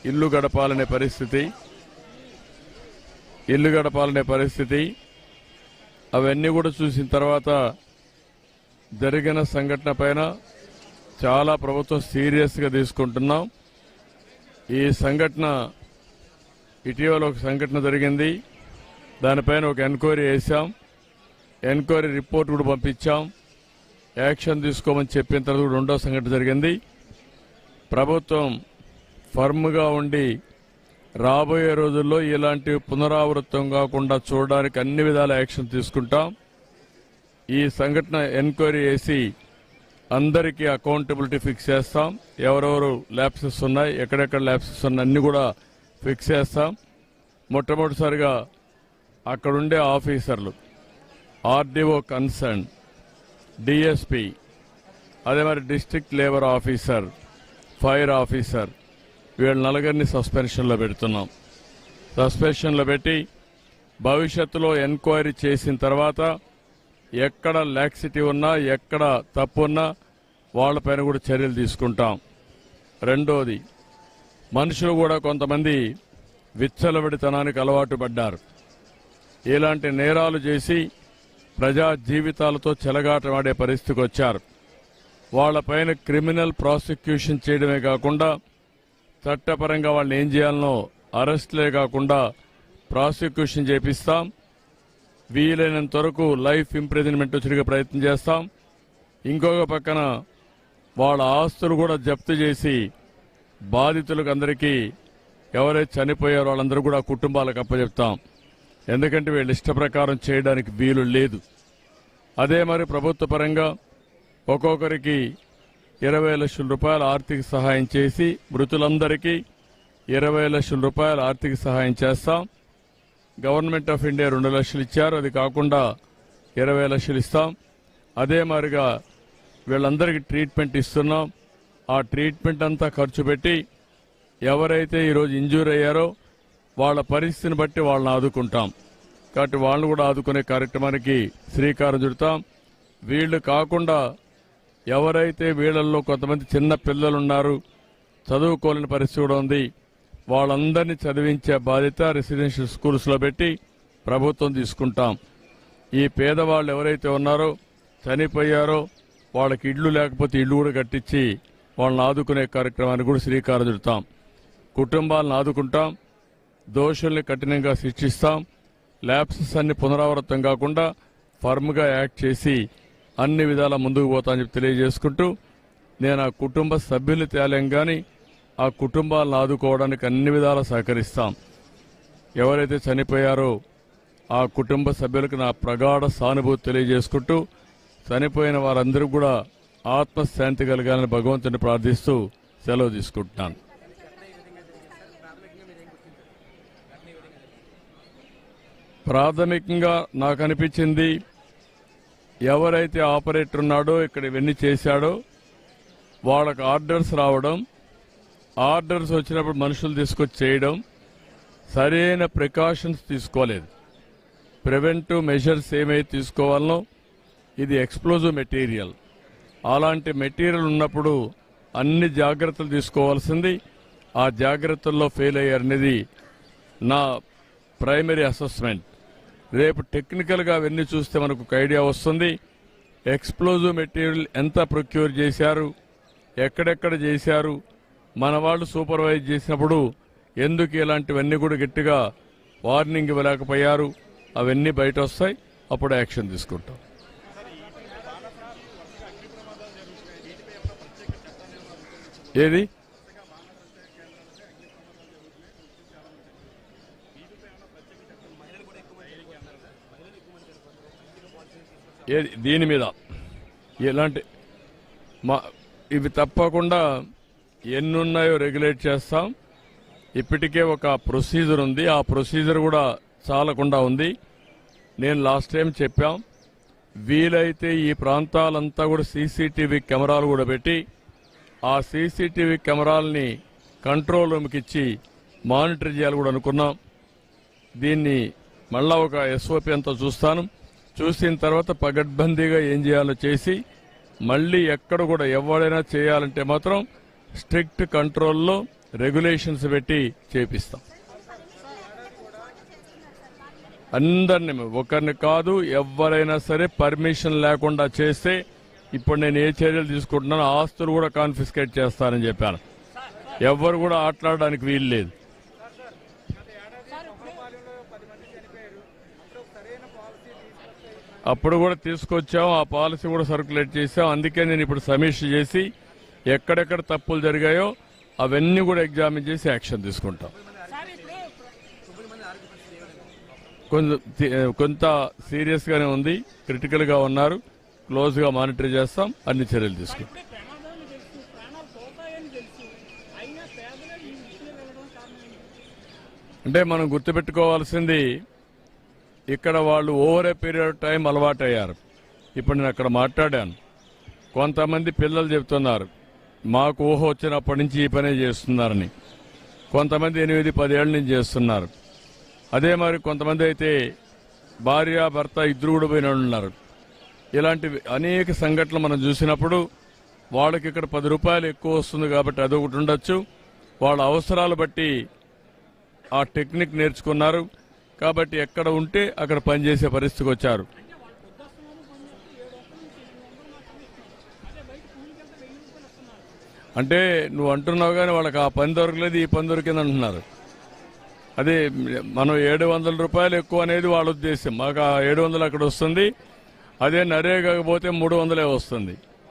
ఇల్లు గడపాలనే పరిస్థితి అవన్నీ కూడా చూసిన తర్వాత జరిగిన సంఘటన పైన చాలా ప్రభుత్వం సీరియస్గా తీసుకుంటున్నాం. ఈ సంఘటన ఇటీవల ఒక సంఘటన జరిగింది. దానిపైన ఒక ఎంక్వైరీ వేశాం. ఎంక్వైరీ రిపోర్ట్ కూడా పంపించాం. యాక్షన్ తీసుకోమని చెప్పిన తర్వాత కూడా రెండో సంఘటన జరిగింది. ప్రభుత్వం ఫర్మ్గా ఉండి రాబోయే రోజుల్లో ఇలాంటి పునరావృతం కాకుండా చూడడానికి అన్ని విధాల యాక్షన్ తీసుకుంటాం. ఈ సంఘటన ఎంక్వైరీ చేసి అందరికీ అకౌంటబిలిటీ ఫిక్స్ చేస్తాం. ఎవరెవరు ల్యాప్సెస్ ఉన్నాయి, ఎక్కడెక్కడ ల్యాప్సెస్ ఉన్నాయి అన్ని కూడా ఫిక్స్ చేస్తాం. మొట్టమొదటిసారిగా అక్కడుండే ఆఫీసర్లు, ఆర్డీఓ కన్సర్న్, డిఎస్పీ, అదే మరి district labour officer, fire officer, వీళ్ళ నలుగురిని సస్పెన్షన్లో పెడుతున్నాం. సస్పెన్షన్లో పెట్టి భవిష్యత్తులో ఎంక్వైరీ చేసిన తర్వాత ఎక్కడ లాక్సిటీ ఉన్నా, ఎక్కడ తప్పు ఉన్నా వాళ్లపైన కూడా చర్యలు తీసుకుంటాం. రెండోది, మనుషులు కూడా కొంతమంది విచ్చలవిడితనానికి అలవాటు పడ్డారు. ఇలాంటి నేరాలు చేసి ప్రజా జీవితాలతో చెలగాటమాడే పరిస్థితికి వచ్చారు. వాళ్లపైన క్రిమినల్ ప్రాసిక్యూషన్ చేయడమే కాకుండా చట్టపరంగా వాళ్ళని ఏం చేయాలనో అరెస్టులే కాకుండా ప్రాసిక్యూషన్ చేపిస్తాం. వీలైనంత వరకు లైఫ్ ఇంప్రిజన్మెంట్ వచ్చే ప్రయత్నం చేస్తాం. ఇంకొక పక్కన వాళ్ళ ఆస్తులు కూడా జప్తు చేసి బాధితులకు అందరికీ ఎవరైతే చనిపోయారో వాళ్ళందరూ కూడా కుటుంబాలకు అప్పచెప్తాం. ఎందుకంటే వీళ్ళు ఇష్ట ప్రకారం చేయడానికి వీలు లేదు. అదే మరి ప్రభుత్వ పరంగా ఒక్కొక్కరికి 20 లక్షల రూపాయల ఆర్థిక సహాయం చేసి మృతులందరికీ 20 లక్షల రూపాయల ఆర్థిక సహాయం చేస్తాం. గవర్నమెంట్ ఆఫ్ ఇండియా 2 లక్షలు ఇచ్చారు. అది కాకుండా 20 లక్షలు ఇస్తాం. అదే మాదిరిగా వీళ్ళందరికీ ట్రీట్మెంట్ ఇస్తున్నాం. ఆ ట్రీట్మెంట్ అంతా ఖర్చు పెట్టి ఎవరైతే ఈరోజు ఇంజూర్ అయ్యారో వాళ్ళ పరిస్థితిని బట్టి వాళ్ళని ఆదుకుంటాం. కాబట్టి వాళ్ళని కూడా ఆదుకునే కార్యక్రమానికి శ్రీకారం చుడతాం. వీళ్లు కాకుండా ఎవరైతే వీళ్లలో కొంతమంది చిన్న పిల్లలున్నారు, చదువుకోలేని పరిస్థితి కూడా ఉంది, వాళ్ళందరినీ చదివించే బాధ్యత రెసిడెన్షియల్ స్కూల్స్లో పెట్టి ప్రభుత్వం తీసుకుంటాం. ఈ పేదవాళ్ళు ఎవరైతే ఉన్నారో చనిపోయారో వాళ్ళకి ఇళ్లు లేకపోతే ఇళ్లు కూడా కట్టించి వాళ్ళని ఆదుకునే కార్యక్రమానికి కూడా శ్రీకారం చుడతాం. కుటుంబాలను ఆదుకుంటాం. దోషుల్ని కఠినంగా శిక్షిస్తాం. ల్యాప్సెస్ అన్ని పునరావృతం కాకుండా ఫర్మ్గా యాక్ట్ చేసి అన్ని విధాలా ముందుకు పోతామని చెప్పి తెలియజేసుకుంటూ, నేను ఆ కుటుంబ సభ్యులు తేలేం కానీ ఆ కుటుంబాలను ఆదుకోవడానికి అన్ని విధాలా సహకరిస్తాం. ఎవరైతే చనిపోయారో ఆ కుటుంబ సభ్యులకు నా ప్రగాఢ సానుభూతి తెలియజేసుకుంటూ, చనిపోయిన వారందరూ కూడా ఆత్మశాంతి కలగాలని భగవంతుని ప్రార్థిస్తూ సెలవు తీసుకుంటున్నాను. ప్రాథమికంగా నాకు అనిపించింది, ఎవరైతే ఆపరేటర్ ఉన్నాడో ఇక్కడ ఇవన్నీ చేశాడో వాళ్ళకు ఆర్డర్స్ రావడం, ఆర్డర్స్ వచ్చినప్పుడు మనుషులు తీసుకొచ్చి చేయడం, సరైన ప్రికాషన్స్ తీసుకోలేదు. ప్రివెంటివ్ మెజర్స్ ఏమైతే తీసుకోవాలనో, ఇది ఎక్స్ప్లోజివ్ మెటీరియల్, అలాంటి మెటీరియల్ ఉన్నప్పుడు అన్ని జాగ్రత్తలు తీసుకోవాల్సింది. ఆ జాగ్రత్తల్లో ఫెయిల్ అయ్యారనేది నా ప్రైమరీ అసెస్మెంట్. రేపు టెక్నికల్గా అవన్నీ చూస్తే మనకు ఒక ఐడియా వస్తుంది. ఎక్స్ప్లోజివ్ మెటీరియల్ ఎంత ప్రొక్యూర్ చేశారు, ఎక్కడెక్కడ చేశారు, మన వాళ్ళు సూపర్వైజ్ చేసినప్పుడు ఎందుకు ఇలాంటివన్నీ కూడా గట్టిగా వార్నింగ్ ఇవ్వలేకపోయారు, అవన్నీ బయట వస్తాయి. అప్పుడు యాక్షన్ తీసుకుంటాం. ఏది దీని మీద ఎలాంటి ఇవి తప్పకుండా ఎన్నున్నాయో రెగ్యులేట్ చేస్తాం. ఇప్పటికే ఒక ప్రొసీజర్ ఉంది. ఆ ప్రొసీజర్ కూడా చాలకుండా ఉంది. నేను లాస్ట్ టైం చెప్పాం, వీలైతే ఈ ప్రాంతాలంతా కూడా సీసీటీవీ కెమెరాలు కూడా పెట్టి ఆ సీసీటీవీ కెమెరాలని కంట్రోల్ రూమ్కి ఇచ్చి మానిటర్ చేయాలి కూడా అనుకున్నాం. దీన్ని మళ్ళా ఒక ఎస్ఓపి అంతా చూస్తాను. చూసిన తర్వాత పగడ్బందీగా ఏం చేయాలో చేసి మళ్ళీ ఎక్కడ కూడా ఎవరైనా చేయాలంటే మాత్రం స్ట్రిక్ట్ కంట్రోల్లో రెగ్యులేషన్స్ పెట్టి చేపిస్తాం. అందరినీ, ఒకరిని కాదు, ఎవరైనా సరే పర్మిషన్ లేకుండా చేస్తే ఇప్పుడు నేను ఏ చర్యలు తీసుకుంటున్నానో ఆస్తులు కూడా కాన్ఫిస్కేట్ చేస్తానని చెప్పాను. ఎవ్వరు కూడా ఆటలాడడానికి వీలు లేదు. అప్పుడు కూడా తీసుకొచ్చాం, ఆ పాలసీ కూడా సర్క్యులేట్ చేశాం. అందుకే నేను ఇప్పుడు సమీక్ష చేసి ఎక్కడెక్కడ తప్పులు జరిగాయో అవన్నీ కూడా ఎగ్జామిన్ చేసి యాక్షన్ తీసుకుంటాం. కొంత సీరియస్ గానే ఉంది, క్రిటికల్ గా ఉన్నారు, క్లోజ్ గా మానిటర్ చేస్తాం, అన్ని చర్యలు తీసుకుంటాం. అంటే మనం గుర్తుపెట్టుకోవాల్సింది, ఇక్కడ వాళ్ళు over a period of time అలవాటయ్యారు. ఇప్పుడు నేను అక్కడ మాట్లాడాను, కొంతమంది పిల్లలు చెప్తున్నారు మాకు ఊహ వచ్చినప్పటి నుంచి ఈ పనే చేస్తున్నారని. కొంతమంది 8-10 ఏళ్ల నుంచి చేస్తున్నారు. అదే మరి కొంతమంది అయితే భార్య భర్త ఇద్దరు కూడా పోయిన ఉన్నారు. ఇలాంటి అనేక సంఘటనలు మనం చూసినప్పుడు వాళ్ళకి ఇక్కడ 10 రూపాయలు ఎక్కువ వస్తుంది కాబట్టి అదొకటి ఉండొచ్చు. వాళ్ళ అవసరాలు బట్టి ఆ టెక్నిక్ నేర్చుకున్నారు కాబట్టి ఎక్కడ ఉంటే అక్కడ పనిచేసే పరిస్థితికి వచ్చారు. అంటే నువ్వు అంటున్నావు కానీ వాళ్ళకి ఆ పని దొరకలేదు, ఈ పని దొరికింది అంటున్నారు. అదే మనం 700 రూపాయలు ఎక్కువ అనేది వాళ్ళ ఉద్దేశం. మాకు ఆ 700 అక్కడ వస్తుంది, అదే నరేగాకపోతే 300 వస్తుంది.